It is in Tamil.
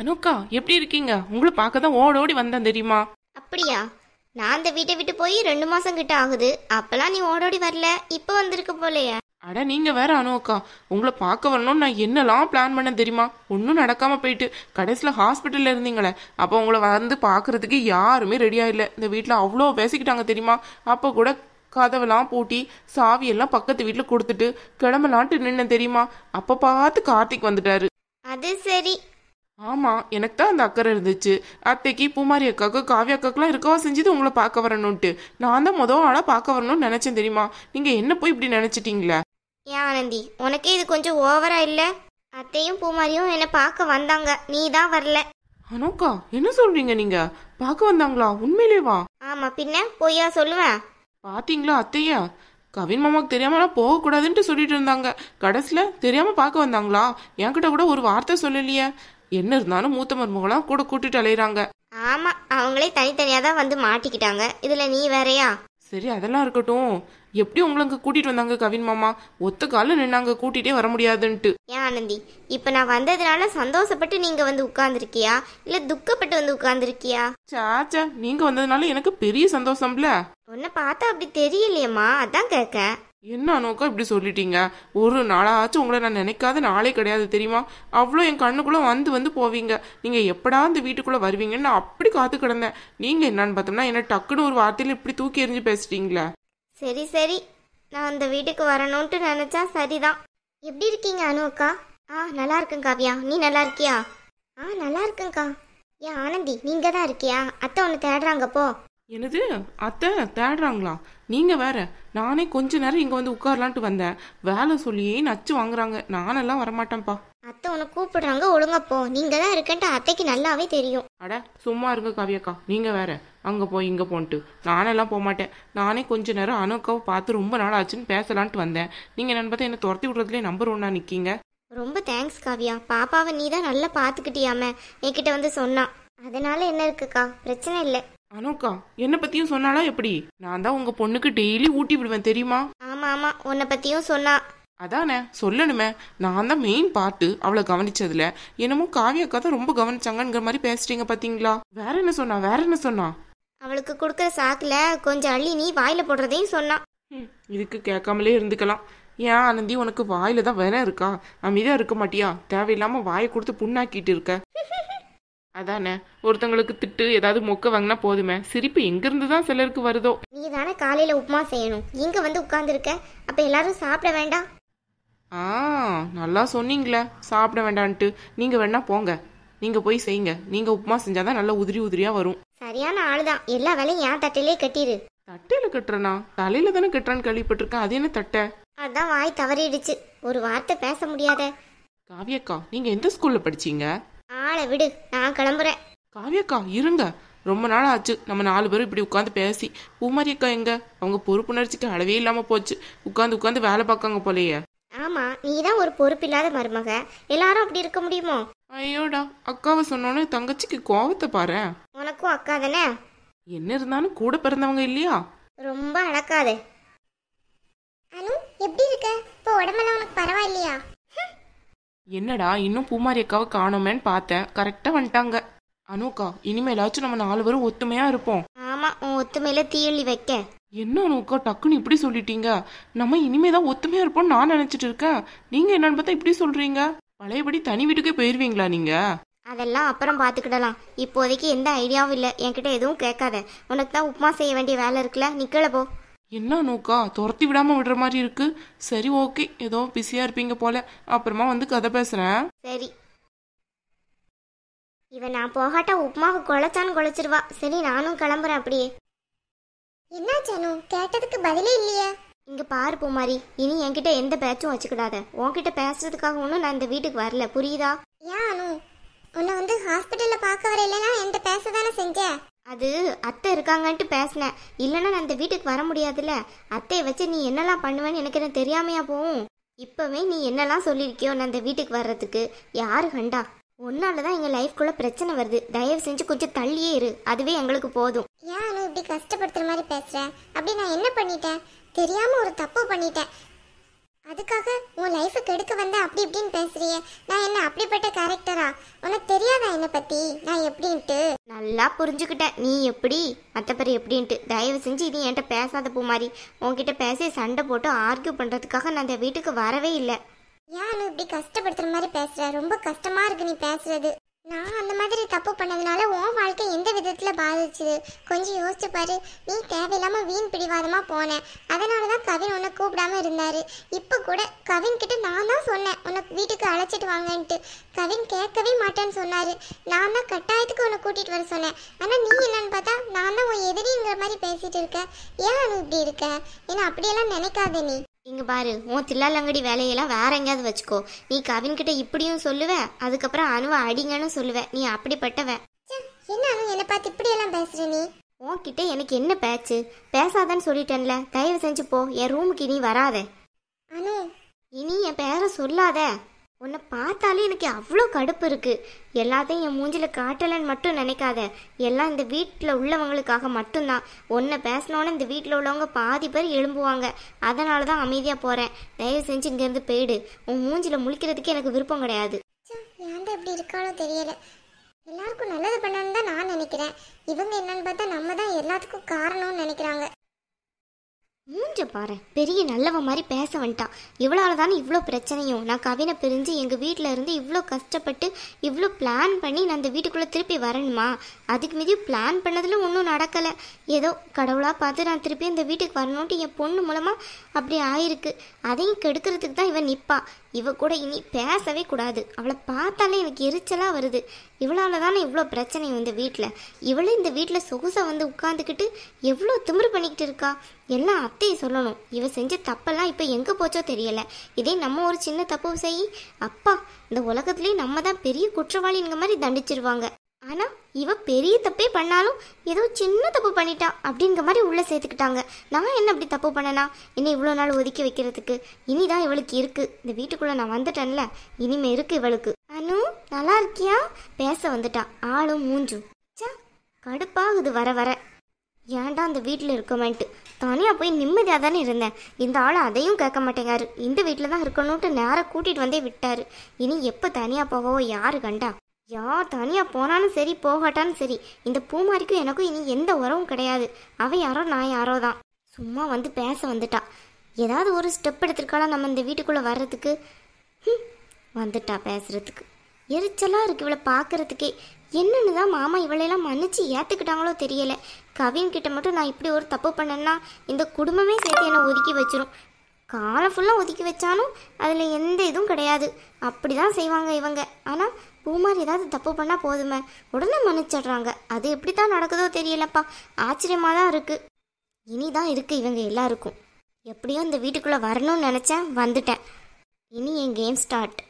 அனுக்கா எப்படி இருக்கீங்க? உங்களை பார்க்க தான் ஓடோடி வந்தேன் தெரியுமா? அப்படியா? நான் அந்த வீட்டை விட்டு போய் 2 மாசம் கிட்ட ஆகுது. அப்பெல்லாம் நீ ஓடோடி வரல, இப்போ வந்திருக்க போலையா? அட நீங்க வேற அனுக்கா, உங்களை பார்க்க வரணும்னு நான் என்னெல்லாம் பிளான் பண்ண தெரியுமா? ஒன்றும் நடக்காம போயிட்டு கடைசியில் ஹாஸ்பிட்டல்ல இருந்தீங்களே, அப்போ உங்களை வந்து பார்க்கறதுக்கு யாருமே ரெடியா இல்லை. இந்த வீட்டில் அவ்வளோ பேசிக்கிட்டாங்க தெரியுமா? அப்போ கூட கதவெல்லாம் பூட்டி சாவியெல்லாம் பக்கத்து வீட்டில் கொடுத்துட்டு கிளம்பலான்ட்டு நின்று தெரியுமா? அப்போ பார்த்து கார்த்திக் வந்துட்டாரு. அது சரி. ஆமா, எனக்கு தான் அந்த அக்கறை இருந்துச்சு. அத்தைக்கு பூமாரி அக்காவுக்கு காவியா அக்காக்கெல்லாம் இருக்கவா செஞ்சது உங்களை பார்க்க வரணும்ட்டு. நான் தான் முதல் ஆளா பார்க்க வரணும்னு நினைச்சேன் தெரியுமா? நீங்க என்ன போய் இப்படி நினைச்சிட்டீங்களே? ஏன் ஆனந்தி, உனக்கே இது கொஞ்சம் ஓவரா இல்ல? அத்தையும் பூமாரியும் என்னை பார்க்க வந்தாங்க, நீ தான் வரல. அனோக்கா, என்ன சொல்றீங்க நீங்க? பார்க்க வந்தாங்களா? உண்மையிலேவா? ஆமா, பின்ன பொய்யா சொல்லுவேன்? பாத்தீங்களா அத்தையா? கவின் மாமாக்கு தெரியாமலாம் போகக்கூடாதுன்ட்டு சொல்லிட்டு இருந்தாங்க. கடைசியில தெரியாம பார்க்க வந்தாங்களா? என்கிட்ட கூட ஒரு வார்த்தை சொல்லலையே. என்ன இருந்தாலும் மூத்த மருமகளாம் கூட கூட்டிட்டு அலையிறாங்க. ஆமா, அவங்களே தனித்தனியா தான் வந்து மாட்டிக்கிட்டாங்க, இதுல நீ வேறயா? சரி, அதெல்லாம் இருக்கட்டும். எப்படி உங்களுக்கு கூட்டிட்டு வந்தாங்க கவின் மாமா? ஒத்த கால நின்னாங்க, கூட்டிட்டே வர முடியாதுன்ட்டு. ஏன் ஆனந்தி, இப்ப நான் வந்ததுனால சந்தோஷப்பட்டு நீங்க வந்து உட்கார்ந்துருக்கியா, இல்ல துக்கப்பட்டு வந்து உட்கார்ந்துருக்கியா? சாச்சா, நீங்க வந்ததுனால எனக்கு பெரிய சந்தோஷம்ல. உன்னை பார்த்தா அப்படி தெரியலையம்மா, அதான் கேட்க. என்ன அனோக்கா இப்படி சொல்லிட்டீங்க? ஒரு நாளாச்சும் உங்களை நான் நினைக்காத நாளே கிடையாது தெரியுமா? அவ்வளோ என் கண்ணுக்குள்ள வந்து வந்து போவீங்க. நீங்க எப்படா இந்த வீட்டுக்குள்ள வருவீங்கன்னு நான் அப்படி காத்து கிடந்தேன். நீங்க என்னன்னு பார்த்தோம்னா என்ன டக்குன்னு ஒரு வார்த்தையில இப்படி தூக்கி எறிஞ்சு பேசிட்டீங்களே. சரி சரி, நான் அந்த வீட்டுக்கு வரணும்ட்டு நினைச்சா சரிதான். எப்படி இருக்கீங்க அனு அக்கா? நல்லா இருக்கேன் காவியா, நீ நல்லா இருக்கியா? நல்லா இருக்கேங்க்கா. ஏன் ஆனந்தி, நீங்க தான் இருக்கியா? அத்தை உன்னை தேடுறாங்க போ. என்னது? அத்தை தேடுறாங்களா? நீங்க வேற. நானே கொஞ்ச நேரம் இங்க வந்து உட்காரலான்ட்டு வந்தேன். வேலை சொல்லியே நச்சு வாங்குறாங்க. நானெல்லாம் வரமாட்டேன்ப்பா. அத்தை உன்னை கூப்பிடுறாங்க, ஒழுங்கா போ. நீங்க தான் இருக்கேன்ட்டு அத்தைக்கு நல்லாவே தெரியும். அட சும்மா இருங்க காவியக்கா, நீங்க வேற. அங்க போய் இங்க போன்ட்டு நானெல்லாம் போக மாட்டேன். நானே கொஞ்ச நேரம் அனுக்காவை பார்த்து ரொம்ப நாள் ஆச்சுன்னு பேசலான்ட்டு வந்தேன். நீங்க என்னன்னு பார்த்தா என்ன துரத்தி விடுறதுலேயே நம்பர் 1 நிக்கீங்க. ரொம்ப தேங்க்ஸ் காவியா. பாப்பாவை நீ தான் நல்லா பாத்துக்கிட்டியாம என்கிட்ட வந்து சொன்னா. அதனால என்ன இருக்குக்கா, பிரச்சனை இல்லை. அனுக்கா என்ன பத்தியும் சொன்னாலா எப்படி? நான் தான் உங்க பொண்ணுக்கு டெய்லி ஊட்டி விடுவேன் தெரியுமா? ஆமா ஆமா, உன்னை பத்தியும் சொன்னா. அதானே சொல்லணுமே. நான் தான் மெயின் பார்ட்டு அவளை கவனிச்சதுல. என்னமோ காவியக்கா தான் ரொம்ப கவனிச்சாங்கிற மாதிரி பேசுறீங்க பாத்தீங்களா? வேற என்ன சொன்னா? வேற என்ன சொன்னா? அவளுக்கு கொடுக்குற சாக்குல கொஞ்சம் அள்ளி நீ வாயில போடுறதையும் சொன்னா. இதுக்கு கேட்காமலே இருந்துக்கலாம். ஏன் ஆனந்தி, உனக்கு வாயில தான் வேற இருக்கா? அமைதியா இருக்க மாட்டியா? தேவையில்லாம வாயை கொடுத்து புண்ணாக்கிட்டு இருக்க. அதானே, ஒருத்தங்களுக்கு திட்டு ஏதாவது மொக்க வாங்கினா போதுமே, சிரிப்பு எங்க இருந்து தான் சிலருக்கு வருதோ. நீ தானே காலையில உப்புமா செய்யணும், இங்க வந்து உட்கார்ந்துருக்க. அப்ப எல்லாரும் சாப்பிட வேண்டாம்? நல்லா சொன்னீங்களே சாப்பிட வேண்டான்ட்டு. நீங்க வேணா போங்க, நீங்க போய் செய்யுங்க. நீங்க உப்புமா செஞ்சாதான் நல்லா உதிரி உதிரியா வரும். சரியான ஆளுதான், எல்லா வேலையும் என் தட்டிலே கட்டிடு. தட்டையில கட்டுறனா? தலையில தானே கட்டுறான்னு கேள்விப்பட்டிருக்கேன். அது என்ன தட்டை? அதான் வாய் தவறிடுச்சு, ஒரு வார்த்தை பேச முடியாத. காவியக்கா, நீங்க எந்த ஸ்கூல்ல படிச்சீங்க? ஆளை விடு, நான் கிளம்புறேன். காவியக்கா இருங்க, ரொம்ப நாள் ஆச்சு நம்ம 4 பேரும் இப்படி உட்காந்து பேசி. பூமாரி அக்கா எங்க? அவங்க பொறுப்புணர்ச்சிக்கு அளவே இல்லாம போச்சு. உட்காந்து உட்காந்து வேலை பார்க்காங்க போலயே. ஆமா, நீதான் ஒரு பொறுப்பில்லாத மருமக, எல்லாரும் அப்படி இருக்க முடியுமோ? ஐயோடா, அக்காவை சொன்னோன்னு தங்கச்சிக்கு கோவத்தை பாரு. உனக்கும் அக்கா தானே? என்ன இருந்தாலும் கூட பிறந்தவங்க இல்லையா? ரொம்ப அழக்காதே. அனு, எப்படி இருக்க? இப்போ உடம்பெல்லாம் உனக்கு பரவாயில்லையா? என்னடா இன்னும் பூமாரி அக்காவை காணோமேன்னு பார்த்தேன், கரெக்டா வந்துட்டாங்க. அனுக்கா, இனிமேலாச்சும் நம்ம 4 பேரும் ஒத்துமையா இருப்போம். ஆமா, உன் ஒத்துமையில தீயள்ளி வைக்க. என்ன அனுக்கா டக்குன்னு இப்படி சொல்லிட்டீங்க? நம்ம இனிமேதான் ஒத்துமையா இருப்போம்னு நான் நினைச்சிட்டு இருக்கேன். நீங்க என்னன்னு பார்த்தா இப்படி சொல்றீங்க? பழையபடி தனி வீட்டுக்கே போயிருவீங்களா நீங்க? அதெல்லாம் அப்புறம் பாத்துக்கிடலாம், இப்போதைக்கு எந்த ஐடியாவும் இல்லை. என்கிட்ட எதுவும் கேட்காத. உனக்கு தான் உப்புமா செய்ய வேண்டிய வேலை இருக்குல்ல, நிக்கல போ. என்ன அனுக்கா, துரத்தி விடாம விடுற மாதிரி இருக்கு. சரி ஓகே, ஏதோ பிஸியா இருப்பீங்க போல. அப்புறமா வந்து கதை பேசுறேன். சரி. இவன் நான் போகாட்டா உப்புமாவை குழைச்சான்னு குழைச்சிருவா. சரி, நானும் கிளம்புறேன் அப்படியே. என்ன ஜனு, கேட்டதுக்கு பதிலே இல்லையே? இங்க பாரு பூமாரி, இனி என்கிட்ட எந்த பேச்சும் வச்சுக்கிடாத. உன்கிட்ட பேசுறதுக்காக ஒன்றும் நான் இந்த வீட்டுக்கு வரல, புரியுதா? ஏன் அனு, உன்னை வந்து ஹாஸ்பிட்டல்ல பார்க்க வரையிலனா என்கிட்ட பேச தானே செஞ்ச? அது அத்தை இருக்காங்கன்ட்டு பேசினேன், இல்லைன்னா நான் இந்த வீட்டுக்கு வர முடியாதுல்ல. அத்தையை வச்சு நீ என்னெல்லாம் பண்ணுவேன்னு எனக்கு என்ன தெரியாமையா போவும்? இப்பவே நீ என்னெல்லாம் சொல்லியிருக்கியோ நான் இந்த வீட்டுக்கு வர்றதுக்கு. யாரு கண்டா? உன்னாலதான் எங்க லைஃப்குள்ள பிரச்சனை வருது. தயவு செஞ்சு கொஞ்சம் தள்ளியே இரு, அதுவே எங்களுக்கு போதும். ஏன் இப்படி கஷ்டப்படுத்துற மாதிரி பேசுற? அப்படி நான் என்ன பண்ணிட்டேன்? தெரியாம ஒரு தப்பு பண்ணிட்டேன். அதுக்காக உன் லைஃபை கெடுக்க வந்த அப்படி இப்படின்னு பேசுறியே. நான் என்ன அப்படிப்பட்ட கேரக்டரா? உனக்கு தெரியாதா என்னை பத்தி நான் எப்படின்ட்டு? நல்லா புரிஞ்சுக்கிட்டேன் நீ எப்படி மற்றப்பேர் எப்படின்ட்டு. தயவு செஞ்சு இது என்கிட்ட பேசாத பூமாரி. உன்கிட்ட பேசி சண்டை போட்டு ஆர்கியூ பண்றதுக்காக நான் இந்த வீட்டுக்கு வரவே இல்லை. ஏன் இப்படி கஷ்டப்படுத்துற மாதிரி பேசுற? ரொம்ப கஷ்டமா இருக்கு நீ பேசுறது. நான் அந்த மாதிரி தப்பு பண்ணதுனால உன் வாழ்க்கை எந்த விதத்துல பாதிச்சுது கொஞ்சம் யோசிச்சு பாரு. நீ தேவையில்லாம வீண் பிடிவாதமா போன. அதனாலதான் கவின் உன்னை கூப்பிடாம இருந்தாரு. இப்ப கூட கவின் கிட்ட நான் தான் சொன்னேன் உனக்கு வீட்டுக்கு அழைச்சிட்டு வாங்கன்ட்டு. கவின் கேட்கவே மாட்டேன்னு சொன்னாரு. நான் தான் கட்டாயத்துக்கு உன்னை கூட்டிட்டு வர சொன்னேன். ஆனா நீ என்னன்னு பார்த்தா நான் தான் உன் எதிரிங்கிற மாதிரி பேசிட்டு இருக்க. ஏன் அனு இப்படி இருக்க? ஏன்னா அப்படியெல்லாம் நினைக்காத நீ. இங்க பாரு, உன் தில்லாலங்கடி வேலையெல்லாம் வேற எங்கேயாவது வச்சுக்கோ. நீ கவின் கிட்ட இப்படியும் சொல்லுவ, அதுக்கப்புறம் அனுவை அடிங்கன்னு சொல்லுவ. நீ அப்படிப்பட்டவ. என்ன அனு என்னை பார்த்து இப்படி எல்லாம் பேசுற நீ? உன்கிட்ட எனக்கு என்ன பேச்சு? பேசாதன்னு சொல்லிட்டேன்ல. தயவு செஞ்சு போ. என் ரூமுக்கு இனி வராத. அனு இனி என் பேரை சொல்லாத. உன்னை பார்த்தாலே எனக்கு அவ்வளோ கடுப்பு இருக்கு. எல்லாத்தையும் என் மூஞ்சில காட்டலன்னு மட்டும் நினைக்காத. எல்லாம் இந்த வீட்டில் உள்ளவங்களுக்காக மட்டும்தான். உன்னை பேசினோன்னு இந்த வீட்டில் உள்ளவங்க பாதி பேர் எழும்புவாங்க. அதனால தான் அமைதியாக போகிறேன். தயவு செஞ்சு இங்கேருந்து போயிடு. உன் மூஞ்சில முழிக்கிறதுக்கு எனக்கு விருப்பம் கிடையாது. ஏன்டா இப்படி இருக்காளோ தெரியல. எல்லாருக்கும் நல்லது பண்ணணும்னு தான் நான் நினைக்கிறேன். இவங்க என்னன்னு பார்த்தா நம்ம தான் எல்லாத்துக்கும் காரணம்னு நினைக்கிறாங்க. மூஞ்ச பாரு, பெரிய நல்லவ மாதிரி பேச வந்துட்டான். இவ்வளோ தானே இவ்வளோ பிரச்சனையும். நான் கவினை பிரிஞ்சு எங்கள் வீட்டில் இருந்து இவ்வளோ கஷ்டப்பட்டு இவ்வளோ பிளான் பண்ணி நான் அந்த வீட்டுக்குள்ளே திருப்பி வரணுமா? அதுக்கு மீதி பிளான் பண்ணதில் ஒன்றும் நடக்கலை. ஏதோ கடவுளாக பார்த்து நான் திருப்பி இந்த வீட்டுக்கு வரணுன்ட்டு என் பொண்ணு மூலமாக அப்படி ஆயிருக்கு. அதையும் கெடுக்கிறதுக்கு தான் இவன் நிற்பா. இவ கூட இனி பேசவே கூடாது. அவளை பார்த்தாலே எனக்கு எரிச்சலாக வருது. இவளால் தானே இவ்வளோ பிரச்சனை இந்த வீட்டில். இவளே இந்த வீட்டில் சொகுசை வந்து உட்காந்துக்கிட்டு எவ்வளோ திமிரு பண்ணிக்கிட்டு இருக்கா. எல்லாம் அத்தையை சொல்லணும். இவ செஞ்ச தப்பெல்லாம் இப்போ எங்கே போச்சோ தெரியலை. இதே நம்ம ஒரு சின்ன தப்பு செய், அப்பா இந்த உலகத்துலேயே நம்ம தான் பெரிய குற்றவாளிங்கிற மாதிரி தண்டிச்சிருவாங்க. ஆனால் இவ பெரிய தப்பே பண்ணாலும் ஏதோ சின்ன தப்பு பண்ணிட்டா அப்படிங்கிற மாதிரி உள்ளே சேர்த்துக்கிட்டாங்க. நான் என்ன அப்படி தப்பு பண்ணனா? இன்னும் இவ்வளோ நாள் ஒதுக்கி வைக்கிறதுக்கு இனிதான் இவளுக்கு இருக்கு. இந்த வீட்டுக்குள்ளே நான் வந்துட்டேன்ல, இனிமே இருக்கு இவளுக்கு. அனு நல்லா இருக்கியா? பேச வந்துட்டா ஆளும் மூஞ்சும். சா கடுப்பாகுது வர வர. ஏன்டா அந்த வீட்டில் இருக்கமேன்ட்டு தனியாக போய் நிம்மதியாக தானே இருந்தேன். இந்த ஆள் அதையும் கேட்க மாட்டேங்காரு. இந்த வீட்டில் தான் இருக்கணும்ட்டு நேராக கூட்டிகிட்டு வந்தே விட்டாரு. இனி எப்போ தனியாக போகவோ யாரு கண்டா? யார் தனியாக போனாலும் சரி போகாட்டாலும் சரி, இந்த பூமாரிக்கும் எனக்கும் இனி எந்த உறவும் கிடையாது. அவ யாரோ நான் யாரோ தான். சும்மா வந்து பேச வந்துட்டா. ஏதாவது ஒரு ஸ்டெப் எடுத்துருக்காளா நம்ம இந்த வீட்டுக்குள்ளே வர்றதுக்கு? வந்துட்டா பேசுறதுக்கு. எரிச்சலாக இருக்கு இவளை பார்க்கறதுக்கே. என்னன்னு தான் மாமா இவளையெல்லாம் மன்னிச்சு ஏற்றுக்கிட்டாங்களோ தெரியல. கவின் கிட்ட மட்டும் நான் இப்படி ஒரு தப்பு பண்ணேன்னா இந்த குடும்பமே சேர்த்து என்னை ஒதுக்கி வச்சிரும். காலம் ஃபுல்லாக ஒதுக்கி வச்சாலும் அதில் எந்த இதுவும் கிடையாது. அப்படி தான் செய்வாங்க இவங்க. ஆனால் பூமாரி ஏதாவது தப்பு பண்ணால் போதுமே உடனே மன்னிச்சிடுறாங்க. அது எப்படி தான் நடக்குதோ தெரியலப்பா. ஆச்சரியமாக தான் இருக்குது. இனிதான் இருக்குது இவங்க எல்லாருக்கும். எப்படியோ இந்த வீட்டுக்குள்ளே வரணும்னு நினச்சேன், வந்துட்டேன். இனி என் கேம் ஸ்டார்ட்.